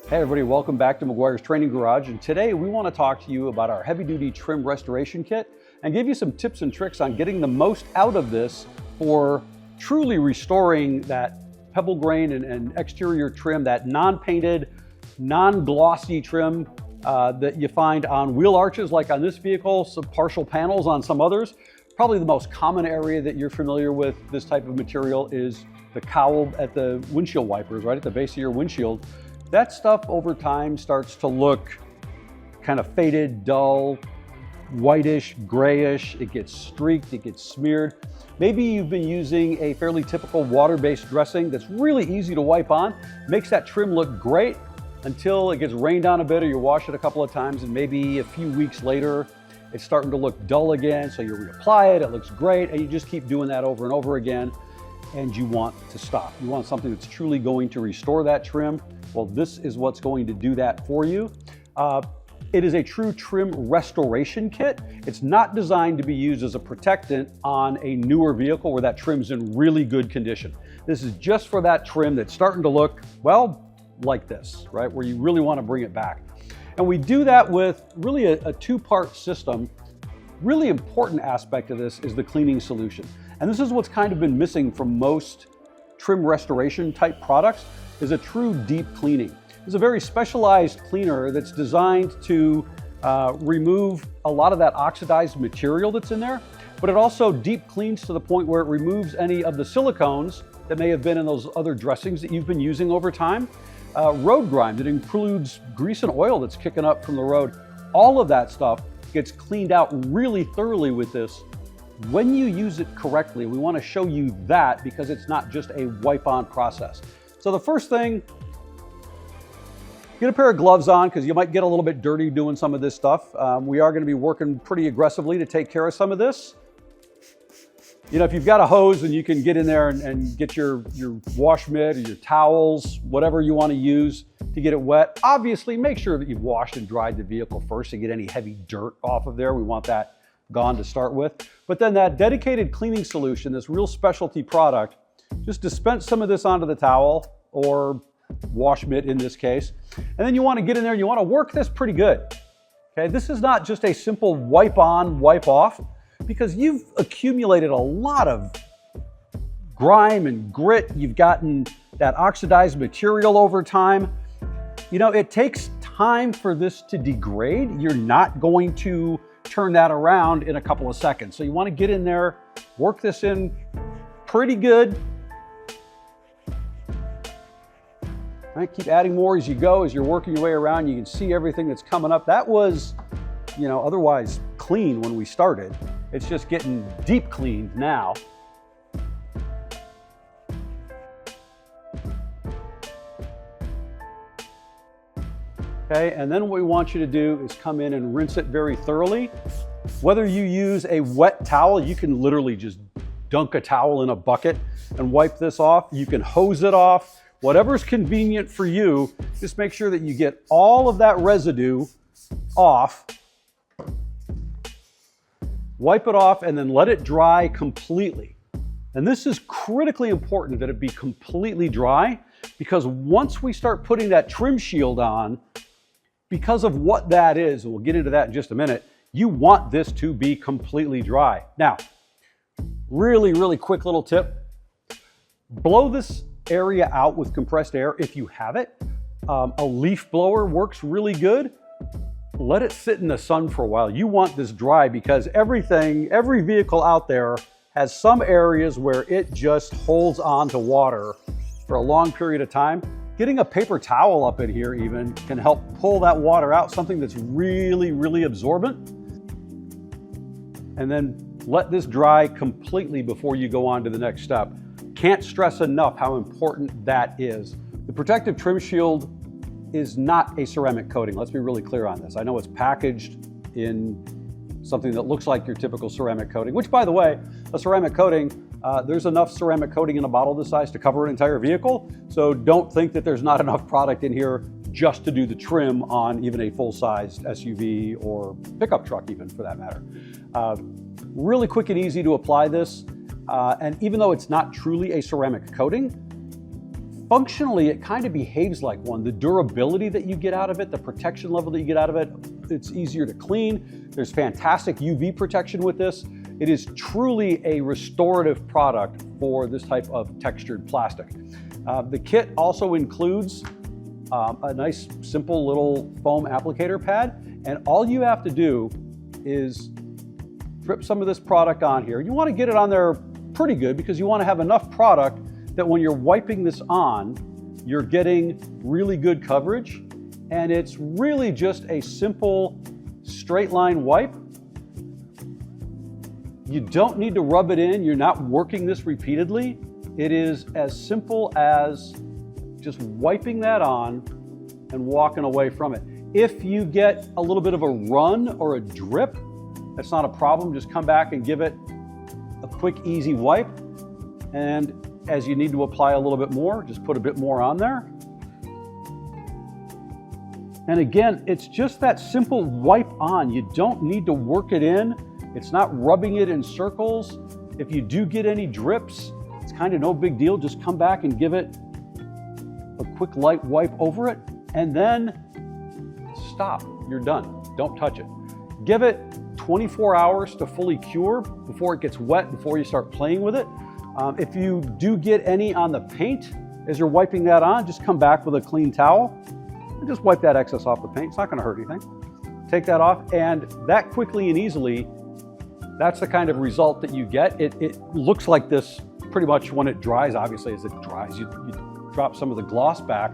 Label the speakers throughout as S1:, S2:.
S1: Hey everybody, welcome back to Meguiar's Training Garage, and today we want to talk to you about our heavy-duty trim restoration kit and give you some tips and tricks on getting the most out of this for truly restoring that pebble grain and exterior trim, that non-painted, non-glossy trim that you find on wheel arches like on this vehicle, some partial panels on some others. Probably the most common area that you're familiar with this type of material is the cowl at the windshield wipers, right at the base of your windshield. That stuff over time starts to look kind of faded, dull, whitish, grayish. It gets streaked, it gets smeared. Maybe you've been using a fairly typical water-based dressing that's really easy to wipe on, makes that trim look great until it gets rained on a bit or you wash it a couple of times, and maybe a few weeks later it's starting to look dull again, so you reapply it, it looks great, and you just keep doing that over and over again, and you want to stop. You want something that's truly going to restore that trim. Well, this is what's going to do that for you. It is a true trim restoration kit. It's not designed to be used as a protectant on a newer vehicle where that trim's in really good condition. This is just for that trim that's starting to look, well, like this, right? Where you really want to bring it back. And we do that with really a two-part system. Really important aspect of this is the cleaning solution. And this is what's kind of been missing from most trim restoration type products, is a true deep cleaning. It's a very specialized cleaner that's designed to remove a lot of that oxidized material that's in there, but it also deep cleans to the point where it removes any of the silicones that may have been in those other dressings that you've been using over time. Road grime that includes grease and oil that's kicking up from the road. All of that stuff gets cleaned out really thoroughly with this. When you use it correctly, we want to show you that because it's not just a wipe-on process. So the first thing, get a pair of gloves on because you might get a little bit dirty doing some of this stuff. We are going to be working pretty aggressively to take care of some of this. You know, if you've got a hose and you can get in there and get your wash mitt or your towels, whatever you want to use to get it wet, obviously make sure that you've washed and dried the vehicle first to get any heavy dirt off of there. We want that gone to start with. But then that dedicated cleaning solution, this real specialty product, just dispense some of this onto the towel or wash mitt in this case. And then you want to get in there and you want to work this pretty good. Okay, this is not just a simple wipe on, wipe off, because you've accumulated a lot of grime and grit. You've gotten that oxidized material over time. You know, it takes time for this to degrade. You're not going to turn that around in a couple of seconds. So you want to get in there, work this in pretty good. All right, keep adding more as you go, as you're working your way around. You can see everything that's coming up. That was, you know, otherwise clean when we started. It's just getting deep cleaned now. Okay, and then what we want you to do is come in and rinse it very thoroughly. Whether you use a wet towel, you can literally just dunk a towel in a bucket and wipe this off. You can hose it off. Whatever's convenient for you, just make sure that you get all of that residue off. Wipe it off and then let it dry completely. And this is critically important that it be completely dry, because once we start putting that trim shield on, because of what that is, and we'll get into that in just a minute, you want this to be completely dry. Now, really quick little tip. Blow this area out with compressed air if you have it. A leaf blower works really good. Let it sit in the sun for a while. You want this dry because every vehicle out there has some areas where it just holds on to water for a long period of time. Getting a paper towel up in here even can help pull that water out, something that's really absorbent. And then let this dry completely before you go on to the next step. Can't stress enough how important that is. The protective trim shield is not a ceramic coating. Let's be really clear on this. I know it's packaged in something that looks like your typical ceramic coating, which, by the way, a ceramic coating, there's enough ceramic coating in a bottle this size to cover an entire vehicle. So don't think that there's not enough product in here just to do the trim on even a full-sized SUV or pickup truck even, for that matter. Really quick and easy to apply this. And even though it's not truly a ceramic coating, functionally, it kind of behaves like one. The durability that you get out of it, the protection level that you get out of it, it's easier to clean. There's fantastic UV protection with this. It is truly a restorative product for this type of textured plastic. The kit also includes a nice, simple little foam applicator pad, and all you have to do is drip some of this product on here. You want to get it on there pretty good because you want to have enough product that when you're wiping this on, you're getting really good coverage, and it's really just a simple straight line wipe. You don't need to rub it in. You're not working this repeatedly. It is as simple as just wiping that on and walking away from it. If you get a little bit of a run or a drip, that's not a problem. Just come back and give it a quick, easy wipe. And as you need to apply a little bit more, just put a bit more on there. And again, it's just that simple wipe on. You don't need to work it in. It's not rubbing it in circles. If you do get any drips, it's kind of no big deal. Just come back and give it a quick light wipe over it, and then stop. You're done. Don't touch it. Give it 24 hours to fully cure before it gets wet, before you start playing with it. If you do get any on the paint as you're wiping that on, just come back with a clean towel and just wipe that excess off the paint. It's not going to hurt anything. Take that off, and that quickly and easily, that's the kind of result that you get. It looks like this pretty much when it dries. Obviously, as it dries, you drop some of the gloss back.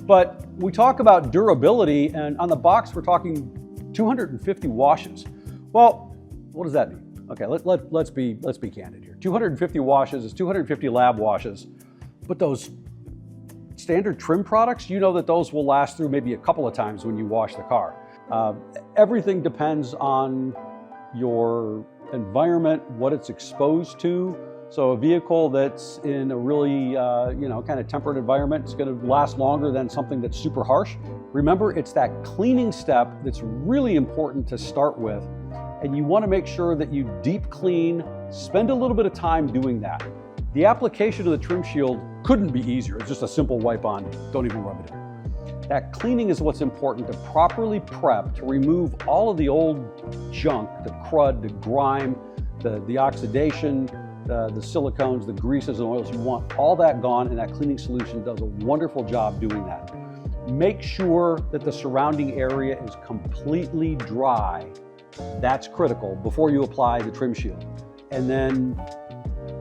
S1: But we talk about durability, and on the box, we're talking 250 washes. Well, what does that mean? Okay, let's be candid here. 250 washes is 250 lab washes, but those standard trim products, you know that those will last through maybe a couple of times when you wash the car. Everything depends on your environment, what it's exposed to. So a vehicle that's in a really, kind of temperate environment is going to last longer than something that's super harsh. Remember, it's that cleaning step that's really important to start with. And you want to make sure that you deep clean, spend a little bit of time doing that. The application of the trim shield couldn't be easier. It's just a simple wipe on, don't even rub it in. That cleaning is what's important, to properly prep, to remove all of the old junk, the crud, the grime, the oxidation, the silicones, the greases and oils. You want all that gone, and that cleaning solution does a wonderful job doing that. Make sure that the surrounding area is completely dry. That's critical before you apply the trim shield. And then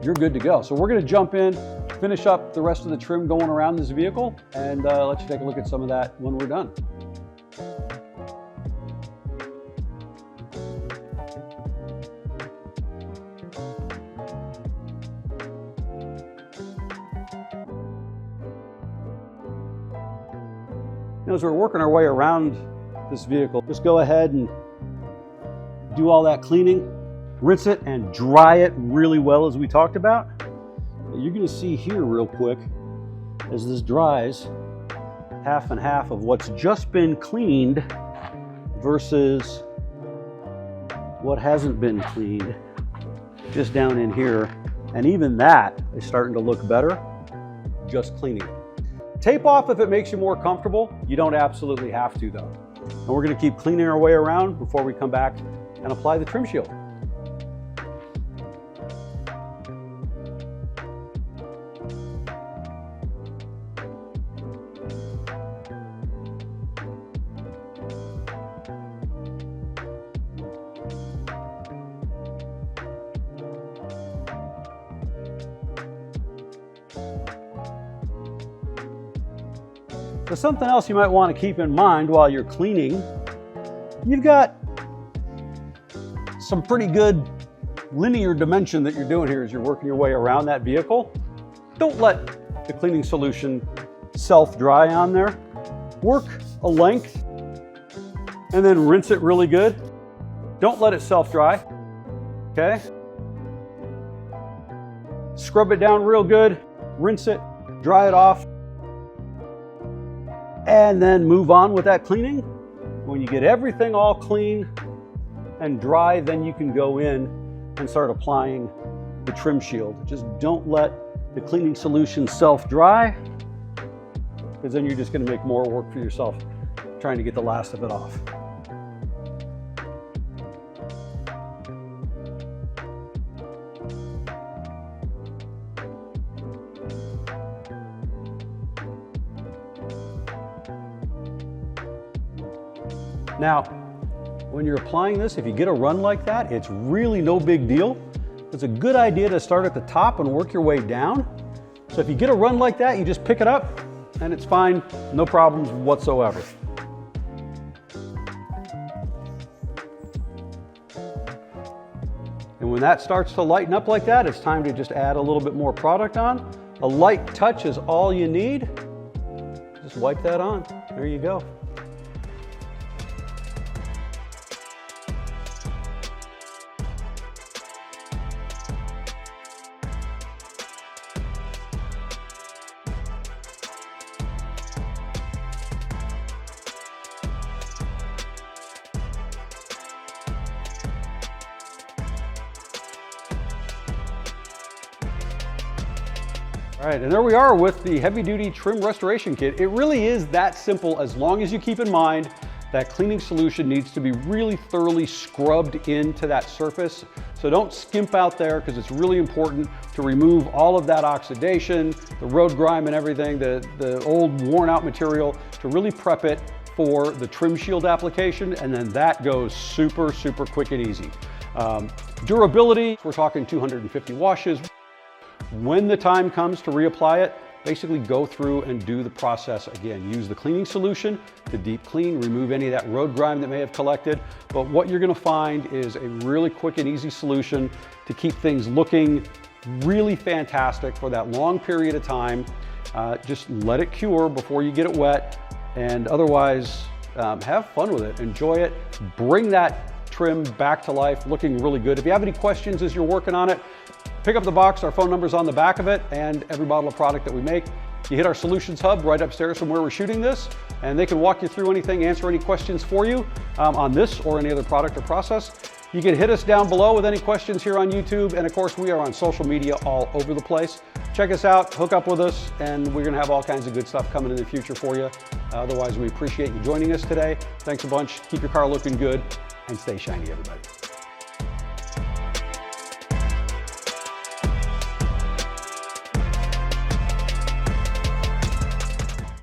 S1: you're good to go. So we're going to jump in, finish up the rest of the trim going around this vehicle, and let you take a look at some of that when we're done. Now, as we're working our way around this vehicle, just go ahead and do all that cleaning, rinse it and dry it really well as we talked about. You're going to see here real quick, as this dries, half and half of what's just been cleaned versus what hasn't been cleaned, just down in here. And even that is starting to look better, just cleaning it. Tape off if it makes you more comfortable. You don't absolutely have to though. And we're going to keep cleaning our way around before we come back and apply the trim shield. So something else you might want to keep in mind while you're cleaning, you've got some pretty good linear dimension that you're doing here as you're working your way around that vehicle. Don't let the cleaning solution self-dry on there. Work a length and then rinse it really good. Don't let it self-dry, okay? Scrub it down real good, rinse it, dry it off, and then move on with that cleaning. When you get everything all clean and dry, then you can go in and start applying the trim shield. Just don't let the cleaning solution self-dry. because then you're just going to make more work for yourself trying to get the last of it off. Now, when you're applying this, if you get a run like that, it's really no big deal. It's a good idea to start at the top and work your way down. So if you get a run like that, you just pick it up and it's fine, no problems whatsoever. And when that starts to lighten up like that, it's time to just add a little bit more product on. A light touch is all you need. Just wipe that on. There you go. All right, and there we are with the heavy duty trim restoration kit. It really is that simple, as long as you keep in mind that cleaning solution needs to be really thoroughly scrubbed into that surface. So don't skimp out there, because it's really important to remove all of that oxidation, the road grime and everything, the old worn out material, to really prep it for the trim shield application, and then that goes super, super quick and easy. Durability, we're talking 250 washes. When the time comes to reapply it, basically go through and do the process again. Use the cleaning solution to deep clean, remove any of that road grime that may have collected. But what you're going to find is a really quick and easy solution to keep things looking really fantastic for that long period of time. Just let it cure before you get it wet, and otherwise have fun with it. Enjoy it. Bring that trim back to life looking really good. If you have any questions as you're working on it, pick up the box. Our phone number's on the back of it, and every bottle of product that we make. You hit our solutions hub right upstairs from where we're shooting this, and they can walk you through anything, answer any questions for you on this or any other product or process. You can hit us down below with any questions here on YouTube, and of course we are on social media all over the place. Check us out, hook up with us, and we're gonna have all kinds of good stuff coming in the future for you. Otherwise, we appreciate you joining us today. Thanks a bunch. Keep your car looking good and stay shiny, everybody.